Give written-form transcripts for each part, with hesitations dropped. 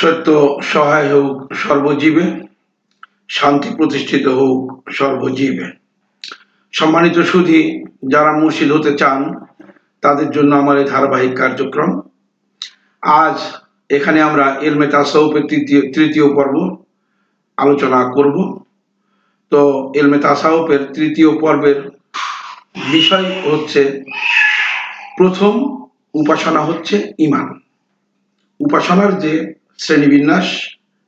সত্য সহায় হোক সর্বজীবে, শান্তি প্রতিষ্ঠিত হোক সর্বজীবে। সম্মানিত সুধী, যারা মুর্শিদ হতে চান তাদের জন্য আমার এই ধারাবাহিক কার্যক্রম। আজ এখানে আমরা ইলমে তাসাউফের তৃতীয় পর্ব আলোচনা করব। তো ইলমে তাসাউফের তৃতীয় পর্বের বিষয় হচ্ছে, প্রথম উপাসনা হচ্ছে ঈমান। উপাসনার যে শ্রেণীবিন্যাস,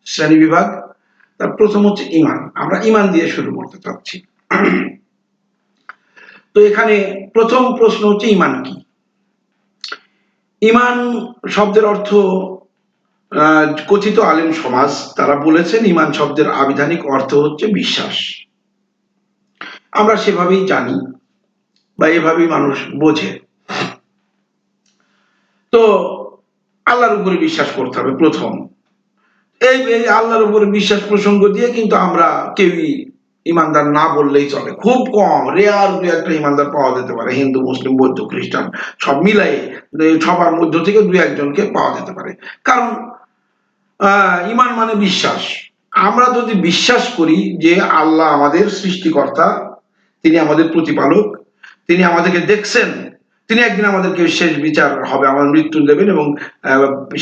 শ্রেণীবিভাগ, তার প্রথম হচ্ছে ঈমান। আমরা ঈমান দিয়ে শুরু করতে চাচ্ছি। তো এখানে প্রথম প্রশ্ন হচ্ছে ঈমান কি? ঈমান শব্দের অর্থ কথিত আলেম সমাজ তারা বলেছেন ঈমান শব্দের আবিধানিক অর্থ হচ্ছে বিশ্বাস। আমরা সেভাবেই জানি বা এভাবেই মানুষ বোঝে। তো আল্লাহর উপরে বিশ্বাস করতে হবে প্রথম। এই আল্লাহর উপরে বিশ্বাস প্রসঙ্গ দিয়ে কিন্তু আমরা কেউই ইমানদার না বললেই চলে। খুব কম, রেয়ার দু একটা ইমানদার পাওয়া যেতে পারে, হিন্দু, মুসলিম, বৌদ্ধ, খ্রিস্টান সব মিলাই সবার মধ্য থেকে দু একজনকে পাওয়া যেতে পারে। কারণ ঈমান মানে বিশ্বাস। আমরা যদি বিশ্বাস করি যে আল্লাহ আমাদের সৃষ্টিকর্তা, তিনি আমাদের প্রতিপালক, তিনি আমাদেরকে দেখছেন, তিনি একদিন আমাদেরকে শেষ বিচার হবে, আমার মৃত্যু দেবেন এবং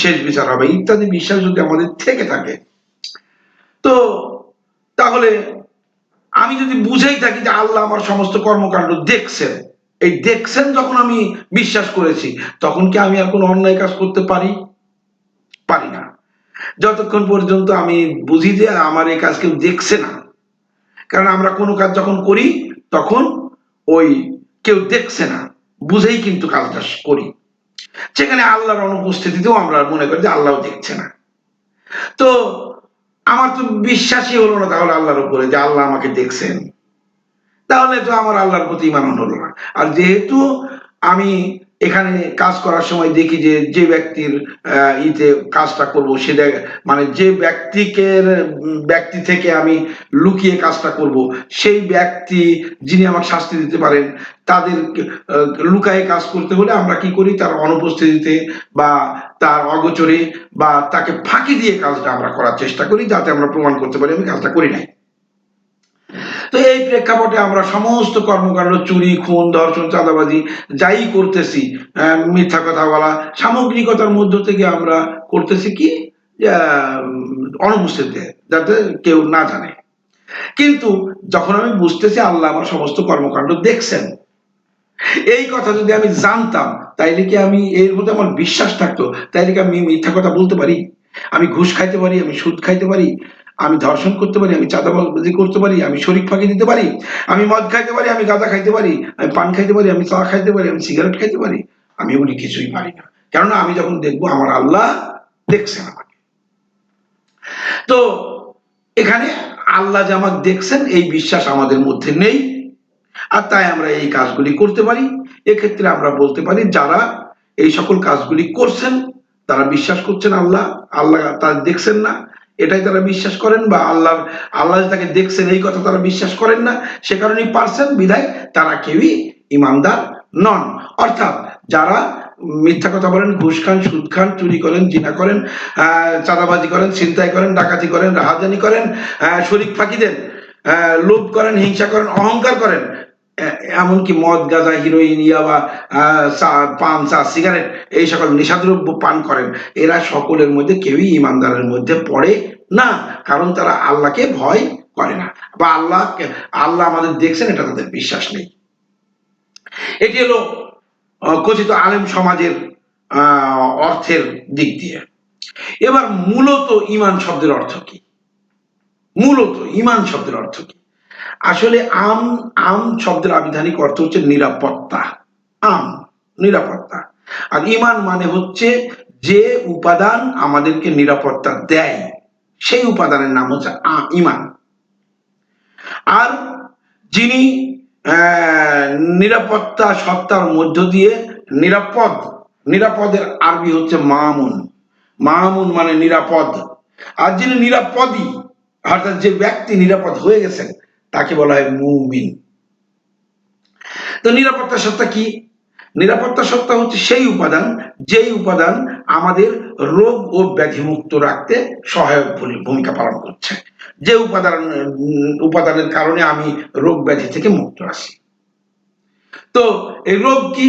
শেষ বিচার হবে, ইত্যাদি বিশ্বাস যদি আমাদের থেকে থাকে, তো তাহলে আমি যদি বুঝেই থাকি যে আল্লাহ আমার সমস্ত কর্মকাণ্ড দেখছেন, এই দেখছেন যখন আমি বিশ্বাস করেছি, তখন কি আমি আর কোনো অন্যায় কাজ করতে পারি? পারি না। যতক্ষণ পর্যন্ত আমি বুঝি যে আমার এই কাজ কেউ দেখছে না। কারণ আমরা কোনো কাজ যখন করি তখন ওই কেউ দেখছে না বুঝেই কিন্তু কাজটা করি। সেখানে আল্লাহর অনুপস্থিতিতেও আমরা মনে করি যে আল্লাহও দেখছে না। তো আমার তো বিশ্বাসই হলো না তাহলে আল্লাহর উপরে যে আল্লাহ আমাকে দেখছেন, তাহলে তো আমার আল্লাহর প্রতি ঈমান হলো না। আর যেহেতু আমি এখানে কাজ করার সময় দেখি যে যে ব্যক্তির ইতে কাজটা করব, সে মানে যে ব্যক্তি থেকে আমি লুকিয়ে কাজটা করব, সেই ব্যক্তি যিনি আমাকে শাস্তি দিতে পারেন, তাদের লুকায়ে কাজ করতে হলে আমরা কি করি, তার অনুপস্থিতিতে বা তার অগোচরে বা তাকে ফাঁকি দিয়ে কাজটা আমরা করার চেষ্টা করি, যাতে আমরা প্রমাণ করতে পারি আমি কাজটা করি নাই। তো এই প্রেক্ষাপটে আমরা সমস্ত কর্মকাণ্ড, চুরি, খুন, ধর্ষণ, চাঁদাবাজি যাই করতেছি, মিথ্যা কথা বলা, সামগ্রিকতার মধ্য থেকে আমরা করতেছি কি, অনুপস্থিতিতে, যাতে কেউ না জানে। কিন্তু যখন আমি বুঝতেছি আল্লাহ আমার সমস্ত কর্মকাণ্ড দেখছেন, এই কথা যদি আমি জানতাম, তাইলে কি আমি এর মধ্যে আমার বিশ্বাস থাকতো, তাইলে কি আমি মিথ্যা কথা বলতে পারি? আমি ঘুষ খাইতে পারি, আমি সুদ খাইতে পারি, আমি ধর্ষণ করতে পারি, আমি চাঁদাবাজি করতে পারি, আমি শরিক ফাঁকি দিতে পারি, আমি মদ খাইতে পারি, আমি গাঁজা খাইতে পারি, আমি পান খাইতে পারি, আমি চা খাইতে পারি, আমি সিগারেট খাইতে পারি? আমি এগুলি কিছুই পারি না। কেননা আমি যখন দেখবো আমার আল্লাহ দেখছেন আমাকে। তো এখানে আল্লাহ যে আমাকে দেখছেন এই বিশ্বাস আমাদের মধ্যে নেই, আর তাই আমরা এই কাজগুলি করতে পারি। এক্ষেত্রে আমরা বলতে পারি যারা এই সকল কাজগুলি করছেন তারা বিশ্বাস করছেন আল্লাহ তারা দেখছেন না, এটাই তারা বিশ্বাস করেন, বা আল্লাহ তাকে দেখছেন এই কথা তারা বিশ্বাস করেন না, সে কারণেই পারছেন, বিধায় তারা কেউই ইমানদার নন। অর্থাৎ যারা মিথ্যা কথা বলেন, ঘুষ খান, সুদ খান, চুরি করেন, জিনা করেন, চাঁদাবাজি করেন, ছিনতাই করেন, ডাকাতি করেন, রাহাজানি করেন, শরিক ফাঁকি দেন, লোভ করেন, হিংসা করেন, অহংকার করেন, এমনকি মদ, গাঁজা, হিরোইন, ইয়াবা, পান, চা, সিগারেট এই সকল নেশাদ্রব্য পান করেন, এরা সকলের মধ্যে কেউই ইমানদারের মধ্যে পড়ে না। কারণ তারা আল্লাহকে ভয় করে না, বা আল্লাহ আমাদের দেখছেন এটা তাদের বিশ্বাস নেই। এটি হলো কথিত আলেম সমাজের অর্থের দিক দিয়ে। এবার মূলত ঈমান শব্দের অর্থ কি? মূলত ঈমান শব্দের অর্থ কি? আসলে আম শব্দের আবিধানিক অর্থ হচ্ছে নিরাপত্তা। আম, নিরাপত্তা। আর ঈমান মানে হচ্ছে যে উপাদান আমাদেরকে নিরাপত্তা দেয়, সেই উপাদানের নাম হচ্ছে ঈমান। আর যিনি নিরাপত্তা সত্তার মধ্য দিয়ে নিরাপদের আরবি হচ্ছে মামুন। মামুন মানে নিরাপদ। আর যিনি নিরাপদই, অর্থাৎ যে ব্যক্তি নিরাপদ হয়ে গেছেন, তাকে বলা হয় মুমিন। তো নিরাপত্তা সত্তা কি? নিরাপত্তা সত্তা হচ্ছে সেই উপাদান, যেই উপাদান আমাদের রোগ ও ব্যাধিমুক্ত রাখতে সহায়ক ভূমিকা পালন করছে, যে উপাদানের কারণে আমি রোগ ব্যাধি থেকে মুক্ত আছি। তো এই রোগ কি?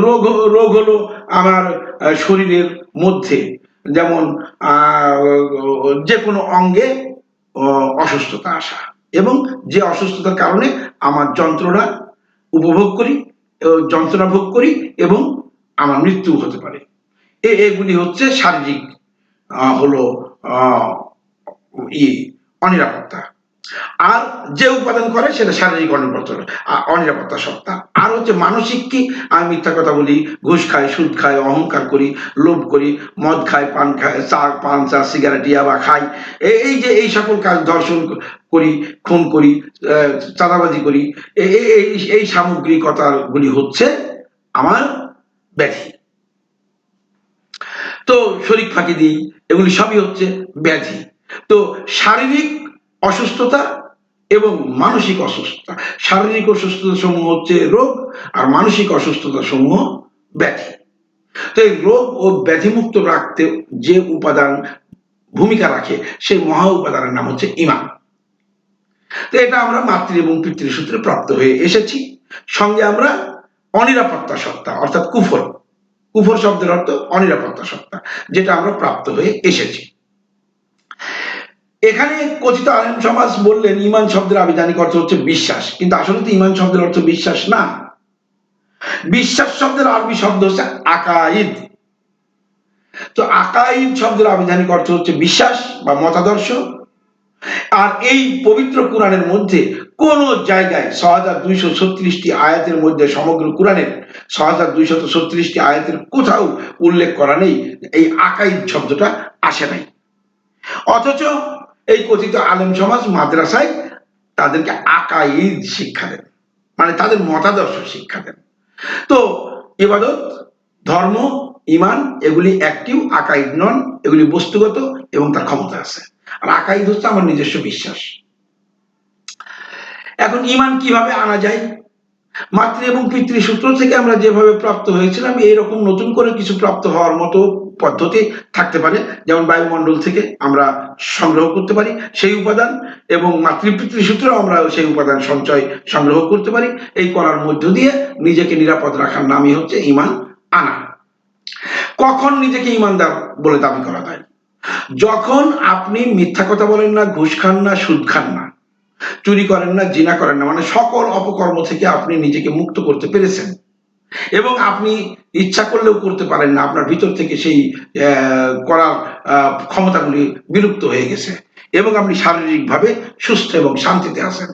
রোগ রোগ হলো আমার শরীরের মধ্যে, যেমন যে কোনো অঙ্গে অসুস্থতা আসা, এবং যে অসুস্থতার কারণে আমার যন্ত্রণা ভোগ করি এবং আমার মৃত্যু হতে পারে। এগুলি হচ্ছে শারীরিক হলো অনিরাপত্তা। আর যে উপাদান করে সেটা শারীরিক অনিরাপত্তা সত্তা। আর হচ্ছে মানসিক কি? আমি মিথ্যা কথা বলি, ঘুষ খাই, সুদ খাই, অহংকার করি, লোভ করি, মদ খাই, পান চা সিগারেট ইয়াবা খাই, এই যে এই সকল কাজ, ধর্ষণ করি, খুন করি, চাঁদাবাজি করি, এই সামগ্রিকতাগুলি হচ্ছে আমার ব্যাধি। তো শরীর ফাঁকি দিই, এগুলি সবই হচ্ছে ব্যাধি। তো শারীরিক অসুস্থতা এবং মানসিক অসুস্থতা, শারীরিক অসুস্থতা সমূহ হচ্ছে রোগ, আর মানসিক অসুস্থতা সমূহ ব্যাধি। তো এই রোগ ও ব্যাধিমুক্ত রাখতে যে উপাদান ভূমিকা রাখে, সেই মহা উপাদানের নাম হচ্ছে ঈমান। তো এটা আমরা মাতৃ এবং পিতৃসূত্রে প্রাপ্ত হয়ে এসেছি। সঙ্গে আমরা অনিরাপত্তা সত্তা অর্থাৎ কুফর শব্দের অর্থ অনিরাপত্তা সত্তা, যেটা আমরা প্রাপ্ত হয়ে এসেছি। এখানে কথিত আলেম সমাজ বললেন ঈমান শব্দের আবিধানিক অর্থ হচ্ছে বিশ্বাস, কিন্তু আসলে তো ঈমান শব্দের অর্থ বিশ্বাস না। বিশ্বাস শব্দের আরবি শব্দ হচ্ছে আকাইদ। তো আকাইদ শব্দের আবিধানিক অর্থ হচ্ছে বিশ্বাস বা মতাদর্শ। আর এই পবিত্র কোরআনের মধ্যে কোন জায়গায় ৬২৩৬টি আয়াতের মধ্যে, সমগ্র কোরআনের ৬২৩৬টি আয়াতের কোথাও উল্লেখ করা নেই এই আকাইদ শব্দটা আসে নাই। অথচ এই কথিত আলেম সমাজ মাদ্রাসায় তাদেরকে আকাইদ শিক্ষা দেন, মানে তাদের মতাদর্শ শিক্ষা দেন। তো ইবাদত, ধর্ম, ঈমান এগুলি অ্যাক্টিভ, আকাইদ নন, এগুলি বস্তুগত এবং তার ক্ষমতা আছে। আর আকাইদ হচ্ছে আমার নিজস্ব বিশ্বাস। এখন ঈমান কিভাবে আনা যায়? মাতৃ এবং পিতৃসূত্র থেকে আমরা যেভাবে প্রাপ্ত হয়েছিলাম, এইরকম নতুন করে কিছু প্রাপ্ত হওয়ার মতো পদ্ধতি থাকতে পারে, যেমন বায়ুমণ্ডল থেকে আমরা সংগ্রহ করতে পারি সেই উপাদান, এবং মাতৃ পিতৃসূত্রেও আমরা সেই উপাদান সংগ্রহ করতে পারি। এই করার মধ্য দিয়ে নিজেকে নিরাপদ রাখার নামই হচ্ছে ঈমান আনা। কখন নিজেকে ঈমানদার বলে দাবি করা যায়? যখন আপনি মিথ্যা কথা বলেন না, ঘুষ খান না, সুদ খান না, চুরি করেন না, জিনা করেন না, মানে সকল অপকর্ম থেকে আপনি নিজেকে মুক্ত করতে পেরেছেন, এবং আপনি ইচ্ছা করলেও করতে পারেন না, আপনার ভিতর থেকে সেই করার ক্ষমতাগুলি বিলুপ্ত হয়ে গেছে, এবং আপনি শারীরিকভাবে সুস্থ এবং শান্তিতে আছেন,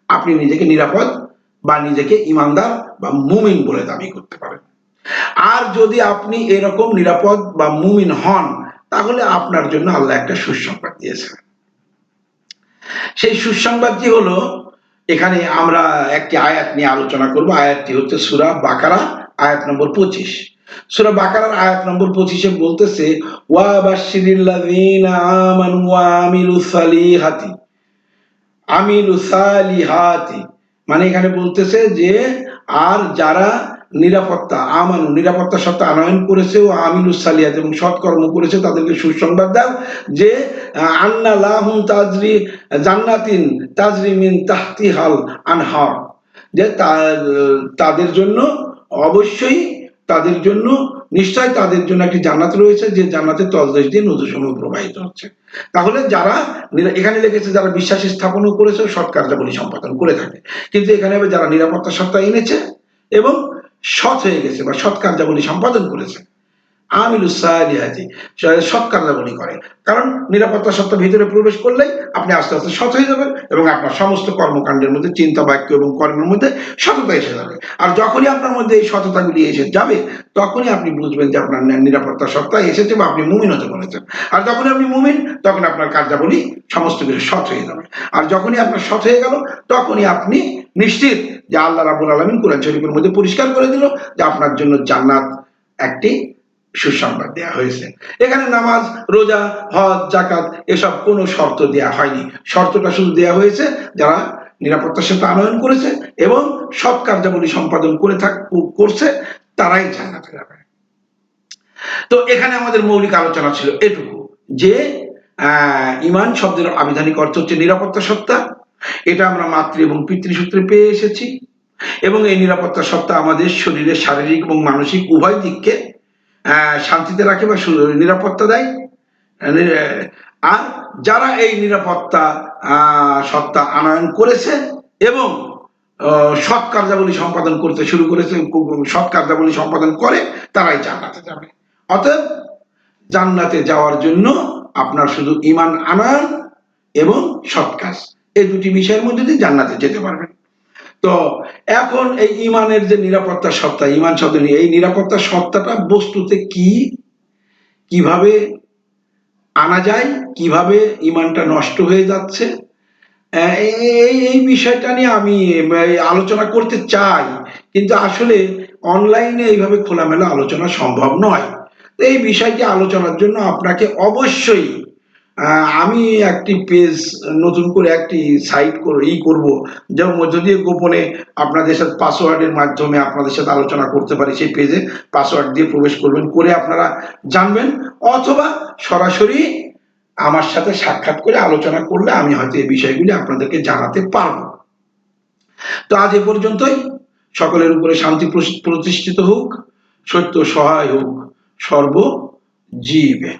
আপনি নিজেকে নিরাপদ বা নিজেকে ঈমানদার বা মুমিন বলে দাবি করতে পারেন। আর যদি আপনি এরকম নিরাপদ বা মুমিন হন, তাহলে আপনার জন্য আল্লাহ একটা সুসংবাদ দিয়েছেন। সেই সুসংবাদটি হলো, এখানে আমরা একটি আয়াত নিয়ে আলোচনা করব। আয়াতটি হচ্ছে সূরা বাকারা আয়াত নম্বর 25। সূরা বাকারার আয়াত নম্বর 25-এ বলতেছে, ওয়া বাশশিরিল্লাযীনা আমানু ওয়া আমিলুস সালিহাতি, মানে এখানে বলতেছে যে আর যারা নিরাপত্তা সত্তা আনয়ন করেছে, ও আমিলুস সালিহাত এবং সৎকর্ম করেছে, তাদেরকে সুসংবাদ দাও যে আন্না লাহুম জান্নাতিন তাজরি মিন তাহতিহাল আনহার, যে তাদের জন্য অবশ্যই, নিশ্চয় তাদের জন্য একটি জান্নাত রয়েছে, যে জান্নাতের তলদেশ দিয়ে নদীসমূহ প্রবাহিত হচ্ছে। তাহলে যারা, এখানে লিখেছে যারা বিশ্বাস স্থাপনও করেছে, সৎ কার্যাবলী সম্পাদন করে থাকে, কিন্তু এখানে যারা নিরাপত্তা সত্তা এনেছে এবং সৎ হয়ে গেছে বা সৎ কার্যাবলী সম্পাদন করেছে, আমিলুস সালিহাতি, সৎ কার্যাবলী করে। কারণ নিরাপত্তা সত্তা ভিতরে প্রবেশ করলেই আপনি আস্তে আস্তে সৎ হয়ে যাবেন, এবং আপনার সমস্ত কর্মকাণ্ডের মধ্যে, চিন্তা, বাক্য এবং কর্মের মধ্যে সততা এসে যাবে। আর যখনই আপনার মধ্যে এই সততাগুলি এসে যাবে, তখনই আপনি বুঝবেন যে আপনার নিরাপত্তা সত্তা এসেছে বা আপনি মুমিন হতে বলেছেন। আর যখনই আপনি মুমিন, তখন আপনার কার্যাবলী সমস্ত কিছু সৎ হয়ে যাবে। আর যখনই আপনার সৎ হয়ে গেল, তখনই আপনি নিশ্চিত যে আল্লাহ রাব্বুল আলামিন কোরআন শরীফের মধ্যে পরিষ্কার করে দিল যে আপনার জন্য জান্নাত একটি সুসংবাদ দেয়া হয়েছে। এখানে নামাজ, রোজা, হজ, যাকাত এসব কোনো শর্ত দেয়া হয়নি। শর্তটা শুধু দেয়া হয়েছে যারা নিরাপত্তার সাথে আনয়ন করেছে এবং সৎ কার্যাবলী সম্পাদন করছে, তারাই জান্নাতে যাবে। তো এখানে আমাদের মৌলিক আলোচনা ছিল এটুকু যে ঈমান শব্দের আবিধানিক অর্থ হচ্ছে নিরাপত্তা সত্তা। এটা আমরা মাতৃ এবং পিতৃসূত্রে পেয়ে এসেছি এবং এই নিরাপত্তা সত্তা আমাদের শরীরের শারীরিক এবং মানসিক উভয় দিককে শান্তিতে রাখে বা নিরাপত্তা দেয়। আর যারা এই নিরাপত্তা সত্তা আনয়ন করেছে এবং সৎ কার্যাবলী সম্পাদন করতে শুরু করেছে, সৎ কার্যাবলী সম্পাদন করে, তারাই জান্নাতে যাবে। অতএব জান্নাতে যাওয়ার জন্য আপনার শুধু ঈমান আনয়ন এবং সৎ কাজ, এই দুটি বিষয়ের মধ্যে দিয়ে জান্নাতে যেতে পারবেন। তো এখন এই ঈমানের যে নিরাপত্তা সত্তা, ঈমান শব্দ নিয়ে, এই নিরাপত্তা সত্তাটা বস্তুতে কি, কিভাবে আনা যায়, কিভাবে ঈমানটা নষ্ট হয়ে যাচ্ছে, এই বিষয়টা নিয়ে আমি আলোচনা করতে চাই, কিন্তু আসলে অনলাইনে এইভাবে খোলামেলা আলোচনা সম্ভব নয়। এই বিষয়টি আলোচনার জন্য আপনাকে অবশ্যই আমি একটি পেজ, নতুন করে একটি সাইট করব, যার মধ্য দিয়ে গোপনে আপনাদের সাথে পাসওয়ার্ডের মাধ্যমে আপনাদের সাথে আলোচনা করতে পারি। সেই পেজে পাসওয়ার্ড দিয়ে প্রবেশ করবেন, করে আপনারা জানবেন, অথবা সরাসরি আমার সাথে সাক্ষাৎ করে আলোচনা করলে আমি হয়তো এই বিষয়গুলি আপনাদেরকে জানাতে পারবো। তো আজ এ পর্যন্তই। সকলের উপরে শান্তি প্রতিষ্ঠিত হোক, সত্য সহায় হোক সর্বজীবে।